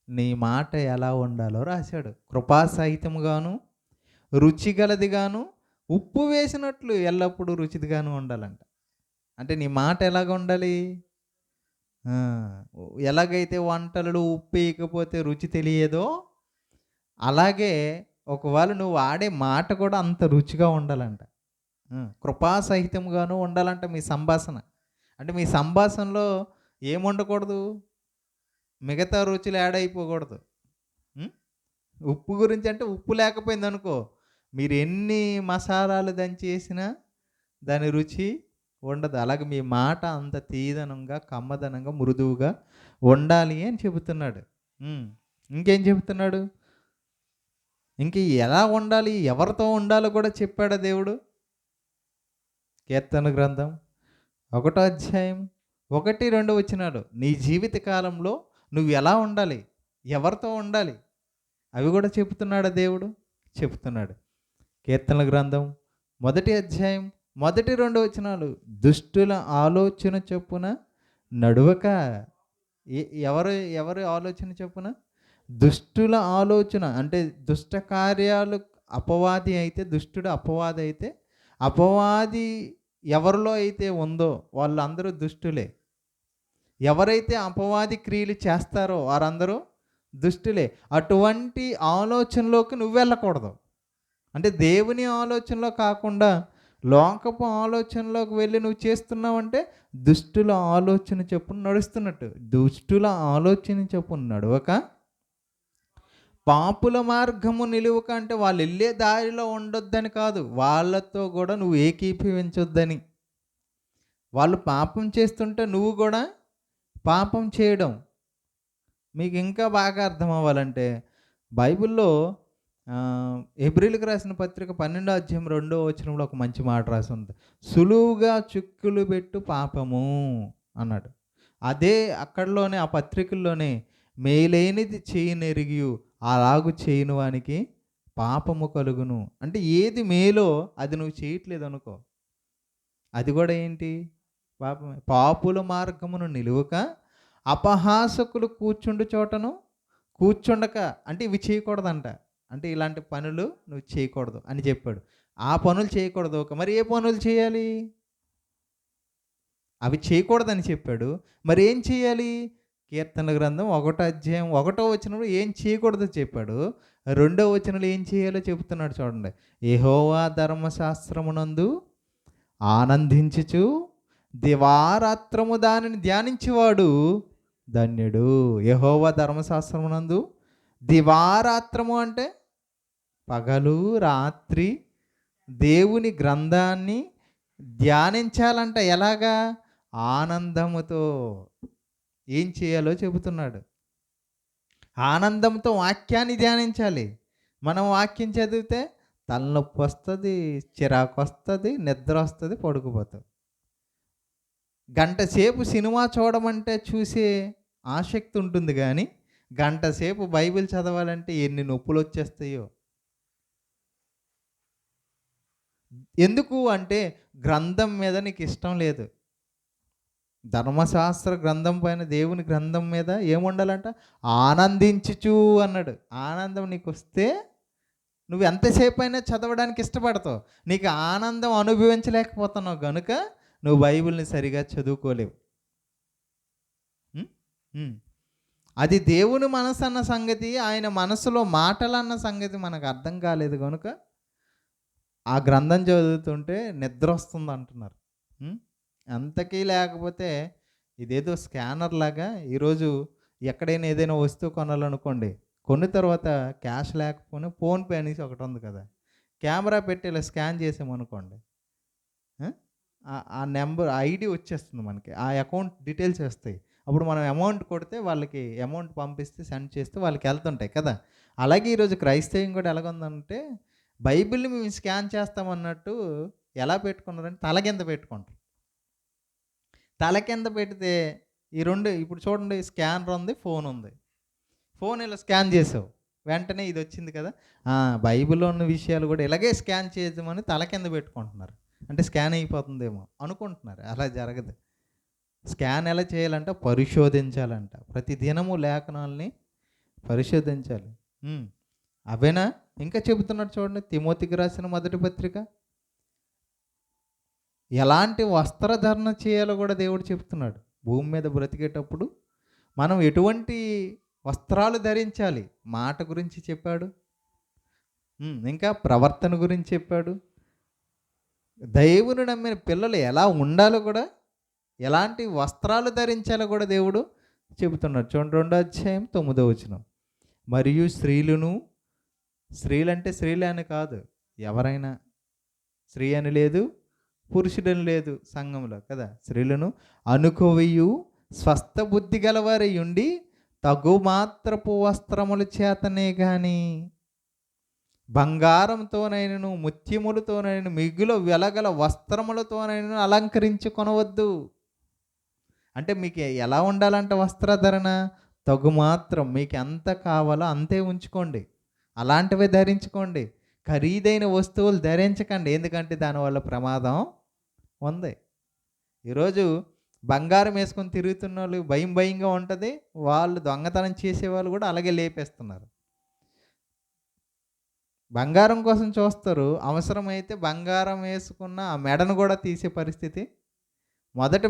నీ మాట ఎలా ఉండాలో రాశాడు. కృపా సహితముగాను, రుచిగలదిగాను, ఉప్పు వేసినట్లు ఎల్లప్పుడూ రుచిదిగాను ఉండాలంట. అంటే నీ మాట ఎలాగ ఉండాలి? ఆ! ఎలాగైతే వంటలలో ఉప్పు వేయకపోతే రుచి తెలియదో, అలాగే ఒకవేళ నువ్వు ఆడే మాట కూడా అంత రుచిగా ఉండాలంట. కృపా సహితంగాను ఉండాలంట మీ సంభాషణ. అంటే మీ సంభాషణలో ఏముండకూడదు? మిగతా రుచులు యాడ్ అయిపోకూడదు. హ్మ్. ఉప్పు గురించి అంటే ఉప్పు లేకపోయిందనుకో, మీరు ఎన్ని మసాలాలు దంచేసినా దాని రుచి ఉండదు. అలాగే మీ మాట అంత తీయదనంగా, కమ్మదనంగా, మృదువుగా ఉండాలి అని చెబుతున్నాడు. ఇంకేం చెబుతున్నాడు? ఇంక ఎలా ఉండాలి? ఎవరితో ఉండాలో కూడా చెప్పాడా దేవుడు? కీర్తన గ్రంథం 1 అధ్యాయం 1, 2 వచనాలు. నీ జీవిత కాలంలో నువ్వు ఎలా ఉండాలి? ఎవరితో ఉండాలి? అవి కూడా చెబుతున్నాడా దేవుడు? చెబుతున్నాడు. కీర్తనల గ్రంథం 1 అధ్యాయం 1, 2 వచనాలు. దుష్టుల ఆలోచన చొప్పున నడువక. ఎవరు ఎవరి ఆలోచన చొప్పున? దుష్టుల ఆలోచన అంటే దుష్ట కార్యాలు. అపవాది అయితే, దుష్టుడు అపవాది అయితే, అపవాది ఎవరిలో అయితే ఉందో వాళ్ళందరూ దుష్టులే. ఎవరైతే అపవాది క్రియలు చేస్తారో వారందరూ దుష్టులే. అటువంటి ఆలోచనలోకి నువ్వు వెళ్ళకూడదు. అంటే దేవుని ఆలోచనలో కాకుండా లోకపు ఆలోచనలోకి వెళ్ళి నువ్వు చేస్తున్నావంటే దుష్టుల ఆలోచన చొప్పున నడుస్తున్నట్టు. దుష్టుల ఆలోచన చొప్పున నడవక, పాపుల మార్గము నిలువక అంటే వాళ్ళు వెళ్ళే దారిలో ఉండొద్దని కాదు, వాళ్ళతో కూడా నువ్వు ఏకీభవించొద్దని. వాళ్ళు పాపం చేస్తుంటే నువ్వు కూడా పాపం చేయడం. మీకు ఇంకా బాగా అర్థం అవ్వాలంటే బైబిల్లో హెబ్రీయులకు రాసిన పత్రిక 12వ అధ్యాయం 2వ వచనంలో ఒక మంచి మాట రాసి ఉంది. సులువుగా చిక్కులు పెట్టు పాపము అన్నాడు. అదే అక్కడలోనే ఆ పత్రికల్లోనే మేలైనది చేయనెరిగి అలాగు చేయని వానికి పాపము కలుగును. అంటే ఏది మేలో అది నువ్వు చేయట్లేదు అనుకో, అది కూడా ఏంటి? పాపమే. పాపుల మార్గమును నిలువక అపహాసకులు కూర్చుండు చోటను కూర్చుండక. అంటే ఇవి చేయకూడదంట. అంటే ఇలాంటి పనులు నువ్వు చేయకూడదు అని చెప్పాడు. ఆ పనులు చేయకూడదు. మరి ఏ పనులు చేయాలి? అవి చేయకూడదని చెప్పాడు. మరి ఏం చేయాలి? కీర్తనల గ్రంథం 1 అధ్యాయం 1వ వచనంలో ఏం చేయకూడదో చెప్పాడు. 2వ వచనంలో ఏం చేయాలో చెబుతున్నాడు చూడండి. యెహోవా ధర్మశాస్త్రమునందు ఆనందించుచు దివారాత్రము దానిని ధ్యానించేవాడు ధన్యుడు. యెహోవా ధర్మశాస్త్రమునందు దివారాత్రము అంటే పగలు రాత్రి దేవుని గ్రంథాన్ని ధ్యానించాలంట. ఎలాగా? ఆనందముతో. ఏం చేయాలో చెబుతున్నాడు. ఆనందంతో వాక్యాన్ని ధ్యానించాలి. మనం వాక్యం చదివితే తలనొప్పి వస్తుంది, చిరాకు వస్తుంది, నిద్ర వస్తుంది, పడుకుపోతాం. గంట సేపు సినిమా చూడమంటే చూసే ఆసక్తి ఉంటుంది కానీ గంట సేపు బైబిల్ చదవాలంటే ఎన్ని నొప్పులు వచ్చేస్తాయో. ఎందుకు అంటే గ్రంథం మీద నీకు ఇష్టం లేదు. ధర్మశాస్త్ర గ్రంథం పైన, దేవుని గ్రంథం మీద ఏముండాలంట? ఆనందించుచు అన్నాడు. ఆనందం నీకు వస్తే నువ్వు ఎంతసేపు అయినా చదవడానికి ఇష్టపడతావు. నీకు ఆనందం అనుభవించలేకపోతున్నావు కనుక నువ్వు బైబిల్ని సరిగా చదువుకోలేవు. అది దేవుని మనసు అన్న సంగతి, ఆయన మనసులో మాటలు అన్న సంగతి మనకు అర్థం కాలేదు కనుక ఆ గ్రంథం చదువుతుంటే నిద్ర వస్తుంది అంటున్నారు. అంతకీ లేకపోతే ఇదేదో స్కానర్ లాగా ఈరోజు ఎక్కడైనా ఏదైనా వస్తువు కొనాలనుకోండి, కొన్ని తర్వాత క్యాష్ లేకపోయినా ఫోన్పే అనేసి ఒకటి ఉంది కదా, కెమెరా పెట్టి ఇలా స్కాన్ చేసామనుకోండి, ఆ నెంబర్ ఐడి వచ్చేస్తుంది మనకి, ఆ అకౌంట్ డీటెయిల్స్ వస్తాయి. అప్పుడు మనం అమౌంట్ కొడితే వాళ్ళకి అమౌంట్ పంపిస్తే సెండ్ చేస్తే వాళ్ళకి వెళ్తుంటాయి కదా. అలాగే ఈరోజు క్రైస్తవం కూడా ఎలాగుందంటే బైబిల్ని మేము స్కాన్ చేస్తామన్నట్టు ఎలా పెట్టుకున్నారంటే తల కింద పెట్టుకుంటారు. తల కింద పెడితే ఈ రెండు ఇప్పుడు చూడండి, స్కానర్ ఉంది, ఫోన్ ఉంది. ఫోన్ ఇలా స్కాన్ చేసావు, వెంటనే ఇది వచ్చింది కదా, బైబిల్లో ఉన్న విషయాలు కూడా ఇలాగే స్కాన్ చేద్దామని తల కింద పెట్టుకుంటున్నారు. అంటే స్కాన్ అయిపోతుందేమో అనుకుంటున్నారు. అలా జరగదు. స్కాన్ ఎలా చేయాలంటే పరిశోధించాలంట. ప్రతి దినము లేఖనాల్ని పరిశోధించాలి. అవేనా ఇంకా చెబుతున్నాడు చూడండి, తిమోతికి రాసిన మొదటి పత్రిక. ఎలాంటి వస్త్రధారణ చేయాలో కూడా దేవుడు చెప్తున్నాడు. భూమి మీద బ్రతికేటప్పుడు మనం ఎటువంటి వస్త్రాలు ధరించాలి మాట గురించి చెప్పాడు. ఇంకా ప్రవర్తన గురించి చెప్పాడు. దేవుని నమ్మిన పిల్లలు ఎలా ఉండాలో కూడా, ఎలాంటి వస్త్రాలు ధరించాలో కూడా దేవుడు చెబుతున్నాడు. చూడండి 2వ అధ్యాయం 9వ వచనం. మరియు స్త్రీలంటే స్త్రీలే అని కాదు, ఎవరైనా, స్త్రీ అని లేదు, పురుషుడని లేదు సంఘంలో కదా. స్త్రీలను అనుకోవయు స్వస్థ బుద్ధి గలవారై ఉండి తగు మాత్రపు వస్త్రముల చేతనే కానీ బంగారంతోనైనను ముత్యములతోనైనా మిగులు వెలగల వస్త్రములతోనైనా అలంకరించుకొనవద్దు. అంటే మీకు ఎలా ఉండాలంటే వస్త్రధరణ తగు మాత్రం, మీకు ఎంత కావాలో అంతే ఉంచుకోండి, అలాంటివే ధరించుకోండి. ఖరీదైన వస్తువులు ధరించకండి, ఎందుకంటే దానివల్ల ప్రమాదం ఉంది. ఈరోజు బంగారం వేసుకొని తిరుగుతున్న వాళ్ళు భయంగా ఉంటుంది. వాళ్ళు దొంగతనం చేసేవాళ్ళు కూడా అలాగే లేపేస్తున్నారు. బంగారం కోసం చూస్తారు, అవసరమైతే బంగారం వేసుకున్న ఆ మెడను కూడా తీసే పరిస్థితి. మొదట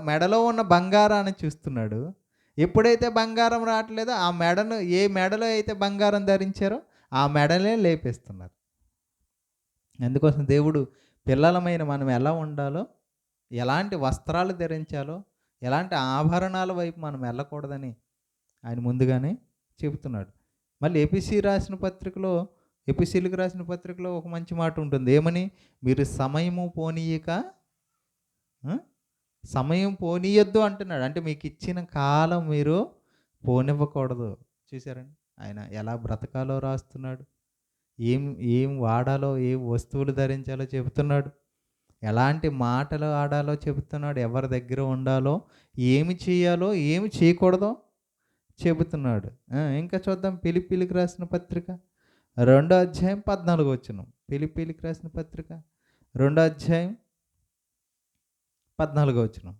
మెడలో ఉన్న బంగారాన్ని చూస్తున్నాడు. ఎప్పుడైతే బంగారం రావట్లేదో ఆ మెడను, ఏ మెడలో అయితే బంగారం ధరించారో ఆ మెడలే లేపేస్తున్నారు. అందుకోసం దేవుడు పిల్లలమైన మనం ఎలా ఉండాలో, ఎలాంటి వస్త్రాలు ధరించాలో, ఎలాంటి ఆభరణాల వైపు మనం వెళ్ళకూడదని ఆయన ముందుగానే చెబుతున్నాడు. మళ్ళీ ఎపిసీలకు రాసిన పత్రికలో ఒక మంచి మాట ఉంటుంది. ఏమని? మీరు సమయం పోనీయొద్దు అంటున్నాడు. అంటే మీకు ఇచ్చిన కాలం మీరు పోనివ్వకూడదు. చూసారండి ఆయన ఎలా బ్రతకాలో రాస్తున్నాడు. ఏం వాడాలో, ఏం వస్తువులు ధరించాలో చెబుతున్నాడు. ఎలాంటి మాటలు ఆడాలో చెబుతున్నాడు. ఎవరి దగ్గర ఉండాలో, ఏమి చేయాలో, ఏమి చేయకూడదో చెబుతున్నాడు. ఇంకా చూద్దాం ఫిలిప్పీలకు రాసిన పత్రిక 2వ అధ్యాయం 14వ వచనం. ఫిలిప్పీలకు రాసిన పత్రిక 2వ అధ్యాయం 14వ వచనం.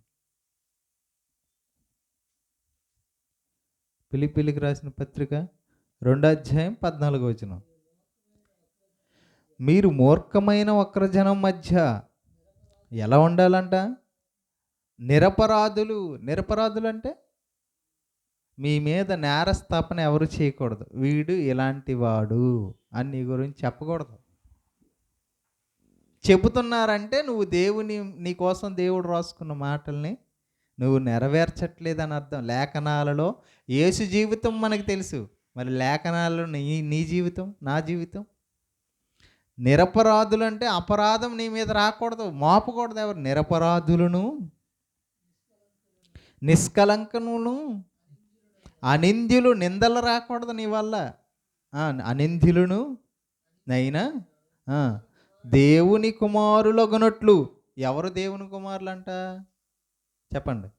ఫిలిప్పీలకు రాసిన పత్రిక 2వ అధ్యాయం 14వ వచనం. మీరు మూర్ఖమైన వక్రజనం మధ్య ఎలా ఉండాలంట? నిరపరాధులు అంటే మీ మీద నేరస్థాపన ఎవరు చేయకూడదు. వీడు ఇలాంటి వాడు అని నీ గురించి చెప్పకూడదు. చెబుతున్నారంటే నువ్వు నీ కోసం దేవుడు రాసుకున్న మాటల్ని నువ్వు నెరవేర్చట్లేదని అర్థం. లేఖనాలలో యేసు జీవితం మనకు తెలుసు, మరి లేఖనాలలో నీ జీవితం, నా జీవితం. నిరపరాధులు అంటే అపరాధం నీ మీద రాకూడదు, మోపకూడదు. ఎవరు? నిరపరాధులను, నిష్కలంకనులను, అనింద్యులు, నిందలు రాకూడదు నీ వల్ల. అనింద్యులను నైనా దేవుని కుమారులగునట్లు. ఎవరు దేవుని కుమారులంట? చెప్పండి.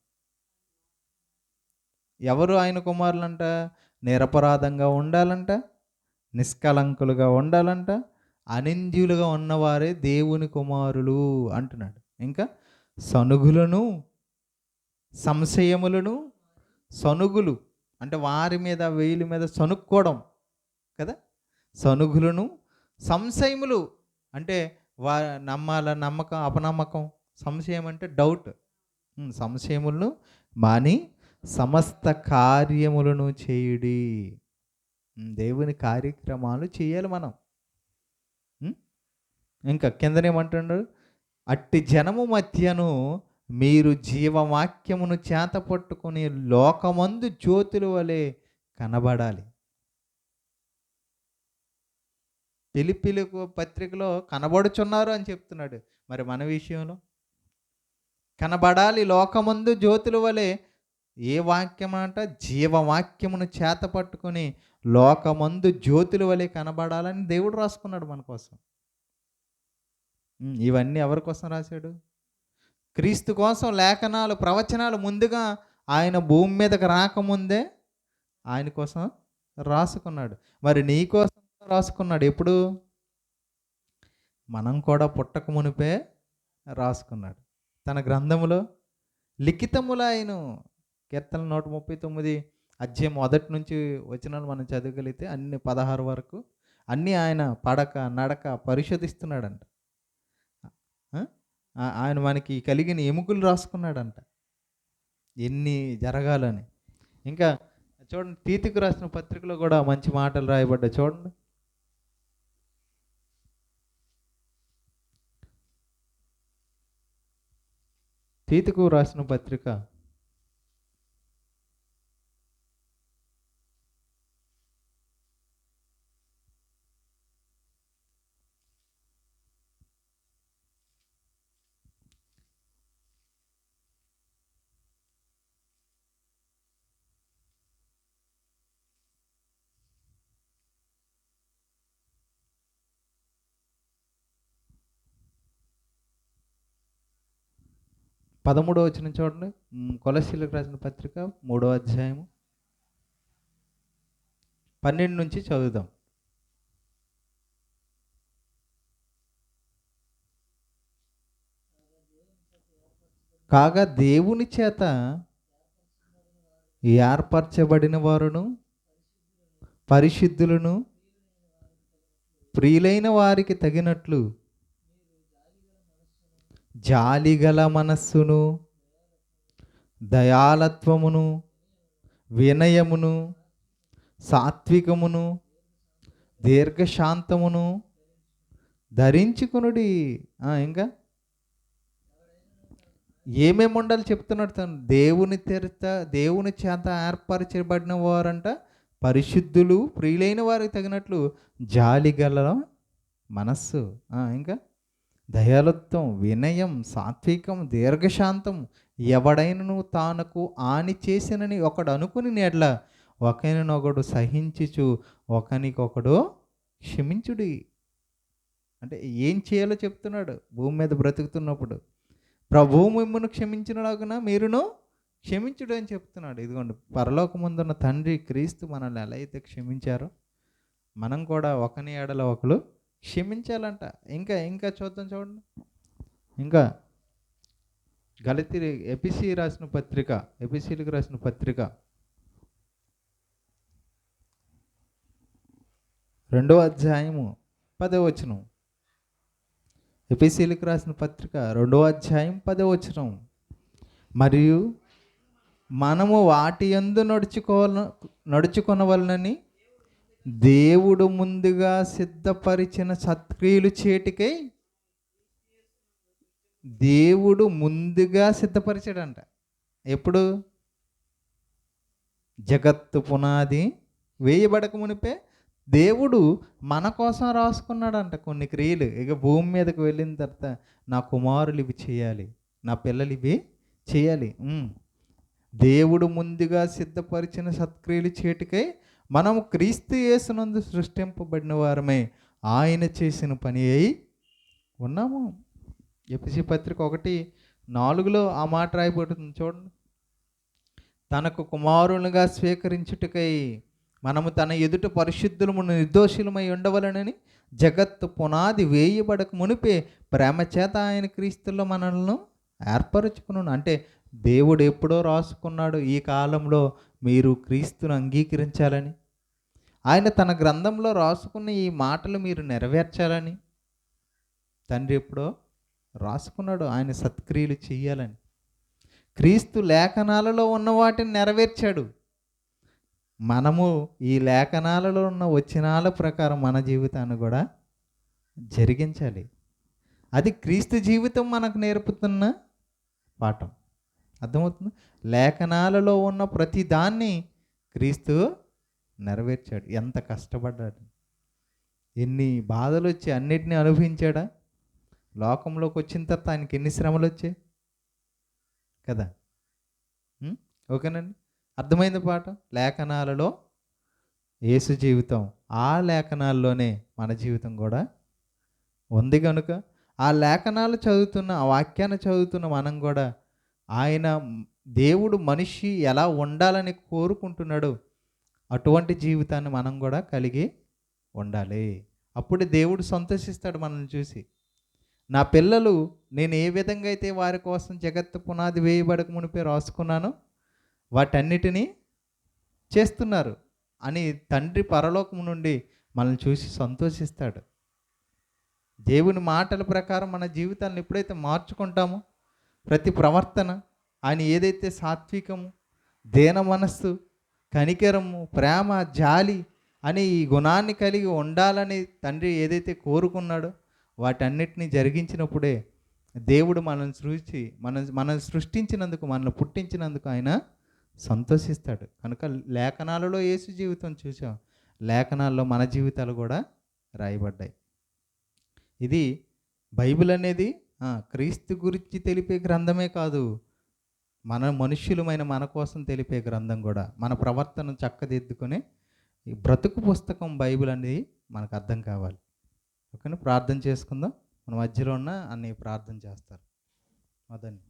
ఎవరు ఆయన కుమారులంట? నిరపరాధంగా ఉండాలంట, నిష్కలంకులుగా ఉండాలంట, అనింద్యులుగా ఉన్నవారే దేవుని కుమారులు అంటున్నాడు. ఇంకా సనుగులను, సంశయములను, సనుగులు అంటే వారి మీద వీళ్ళ మీద సనుక్కోవడం కదా. సనుగులను, సంశయములు అంటే నమ్మకం అపనమ్మకం. సంశయం అంటే డౌట్. సంశయములను మాని సమస్త కార్యములను చేయుడి. దేవుని కార్యక్రమాలు చేయాలి మనం. ఇంకా కిందనేమంటున్నాడు? అట్టి జనము మధ్యను మీరు జీవవాక్యమును చేత పట్టుకుని లోకమందు జ్యోతుల వలె కనబడాలి. ఫిలిప్పీలకు పత్రికలో కనబడుచున్నారు అని చెప్తున్నాడు. మరి మన విషయంలో కనబడాలి. లోకమందు జ్యోతుల వలె ఏ వాక్యం అంట? జీవవాక్యమును చేత పట్టుకుని లోకమందు జ్యోతుల వలె కనబడాలని దేవుడు రాసుకున్నాడు మన కోసం. ఇవన్నీ ఎవరి కోసం రాశాడు? క్రీస్తు కోసం. లేఖనాలు, ప్రవచనాలు ముందుగా ఆయన భూమి మీదకి రాకముందే ఆయన కోసం రాసుకున్నాడు. మరి నీ కోసం రాసుకున్నాడు. ఎప్పుడు? మనం కూడా పుట్టక మునిపే రాసుకున్నాడు. తన గ్రంథములో లిఖితములాయను. కీర్తన 139 అధ్యాయం మొదటి నుంచి వచనాలు మనం చదవగలిగితే అన్ని 16 వరకు అన్నీ ఆయన పడక, నడక పరిశోధిస్తున్నాడంట. ఆ! ఆయన మనకి కలిగిన ఎముకలు రాసుకున్నాడంట. ఎన్ని జరగాలని. ఇంకా చూడండి తీతుకు రాసిన పత్రికలో కూడా మంచి మాటలు రాయబడ్డాయి చూడండి. తీతుకు రాసిన పత్రిక 13వ వచనం చూడండి. కొలస్సీలకు రాసిన పత్రిక 3వ అధ్యాయము 12 నుంచి చదువుదాం. కాగా దేవుని చేత ఏర్పరచబడిన వారును పరిశుద్ధులను ప్రియులైన వారికి తగినట్లు జాలిగల మనస్సును, దయాలత్వమును, వినయమును, సాత్వికమును, దీర్ఘశాంతమును ధరించుకునుడి. ఇంకా ఏమేమి ఉండాలి చెప్తున్నాడు తను. దేవుని చేత ఏర్పరచబడిన వారంట పరిశుద్ధులు, ప్రియులైన వారికి తగినట్లు జాలిగల మనస్సు, ఇంకా దయాలత్వం, వినయం, సాత్వికం, దీర్ఘశాంతం, ఎవడైనను తానకు హాని చేసినని ఒకడు అనుకుని నేడ్ల ఒకరినొకడు సహించుచు ఒకనికొకడు క్షమించుడి. అంటే ఏం చేయాలో చెప్తున్నాడు. భూమి మీద బ్రతుకుతున్నప్పుడు ప్రభువు మిమ్మును క్షమించినలాగున మీరును క్షమించుడు అని చెప్తున్నాడు. ఇదిగోండి, పరలోకమందున్న తండ్రి క్రీస్తు మనల్ని ఎలా అయితే క్షమించారో మనం కూడా ఒకని ఎడల ఒకరు క్షమించాలంట. ఇంకా ఇంకా చూద్దాం చూడండి. ఇంకా ఎపిసీలకు రాసిన పత్రిక 2వ అధ్యాయము 10వ వచనం. ఎపిసీలకు రాసిన పత్రిక 2వ అధ్యాయం 10వ వచనం. మరియు మనము వాటి యందు నడుచుకొనవలనని దేవుడు ముందుగా సిద్ధపరిచిన సత్క్రియలు చేటికై దేవుడు ముందుగా సిద్ధపరిచాడంట. ఎప్పుడు? జగత్తు పునాది వేయబడక మునిపే దేవుడు మన కోసం రాసుకున్నాడంట కొన్ని క్రియలు. ఇక భూమి మీదకి వెళ్ళిన తర్వాత నా కుమారులు ఇవి చేయాలి, నా పిల్లలు ఇవి చేయాలి. దేవుడు ముందుగా సిద్ధపరిచిన సత్క్రియలు చేటికై మనము క్రీస్తు యేసునందు సృష్టింపబడిన వారమే ఆయన చేసిన పని అయి ఉన్నాము. ఎఫెసీ పత్రిక 1:4 ఆ మాట రాయబడుతుంది చూడండి. తనకు కుమారులుగా స్వీకరించుటకై మనము తన ఎదుట పరిశుద్ధులము నిర్దోషులమై ఉండవలనని జగత్తు పునాది వేయబడక మునిపే ప్రేమ చేత ఆయన క్రీస్తుల్లో మనల్ని ఏర్పరచుకున్నాను. అంటే దేవుడు ఎప్పుడో రాసుకున్నాడు, ఈ కాలంలో మీరు క్రీస్తును అంగీకరించాలని. ఆయన తన గ్రంథంలో రాసుకున్న ఈ మాటలు మీరు నెరవేర్చాలని తండ్రి ఎప్పుడో రాసుకున్నాడు. ఆయన సత్క్రియలు చెయ్యాలని. క్రీస్తు లేఖనాలలో ఉన్న వాటిని నెరవేర్చాడు. మనము ఈ లేఖనాలలో ఉన్న వచనాల ప్రకారం మన జీవితాన్ని కూడా జరిగించాలి. అది క్రీస్తు జీవితం మనకు నేర్పుతున్న పాఠం. అర్థమవుతుంది? లేఖనాలలో ఉన్న ప్రతి దాన్ని క్రీస్తు నెరవేర్చాడు. ఎంత కష్టపడ్డాడు, ఎన్ని బాధలు వచ్చి అన్నిటినీ అనుభవించాడా. లోకంలోకి వచ్చిన తర్వాత ఆయనకి ఎన్ని శ్రమలు వచ్చాయి కదా. ఓకేనండి, అర్థమైంది పాఠం. లేఖనాలలో యేసు జీవితం, ఆ లేఖనాల్లోనే మన జీవితం కూడా ఉంది కనుక ఆ లేఖనాలు చదువుతున్న, ఆ వాక్యాన్ని చదువుతున్న మనం కూడా ఆయన దేవుడు మనిషి ఎలా ఉండాలని కోరుకుంటున్నాడు అటువంటి జీవితాన్ని మనం కూడా కలిగి ఉండాలి. అప్పుడు దేవుడు సంతోషిస్తాడు మనల్ని చూసి. నా పిల్లలు నేను ఏ విధంగా అయితే వారి కోసం జగత్తు పునాది వేయబడక మునిపే రాసుకున్నానో వాటన్నిటినీ చేస్తున్నారు అని తండ్రి పరలోకము నుండి మనల్ని చూసి సంతోషిస్తాడు. దేవుని మాటల ప్రకారం మన జీవితాలను ఎప్పుడైతే మార్చుకుంటామో ప్రతి ప్రవర్తన ఆయన ఏదైతే సాత్వికము, దీన మనస్సు, కనికరము, ప్రేమ, జాలి అని ఈ గుణాన్ని కలిగి ఉండాలని తండ్రి ఏదైతే కోరుకున్నాడో వాటన్నిటిని జరిగించినప్పుడే దేవుడు మనల్ని చూసి మనల్ని సృష్టించినందుకు, మనల్ని పుట్టించినందుకు ఆయన సంతోషిస్తాడు. కనుక లేఖనాలలో యేసు జీవితం చూసాం, లేఖనాల్లో మన జీవితాలు కూడా రాయబడ్డాయి. ఇది బైబిల్ అనేది క్రీస్తు గురించి తెలిపే గ్రంథమే కాదు, మన మనుష్యులమైన మన కోసం తెలిపే గ్రంథం కూడా. మన ప్రవర్తన చక్కదిద్దుకొని ఈ బ్రతుకు పుస్తకం బైబిల్ అనేది మనకు అర్థం కావాలి. ఓకేనా? ప్రార్థన చేసుకుందాం. మన మధ్యలో ఉన్న అన్ని ప్రార్థన చేస్తారు. అదండి.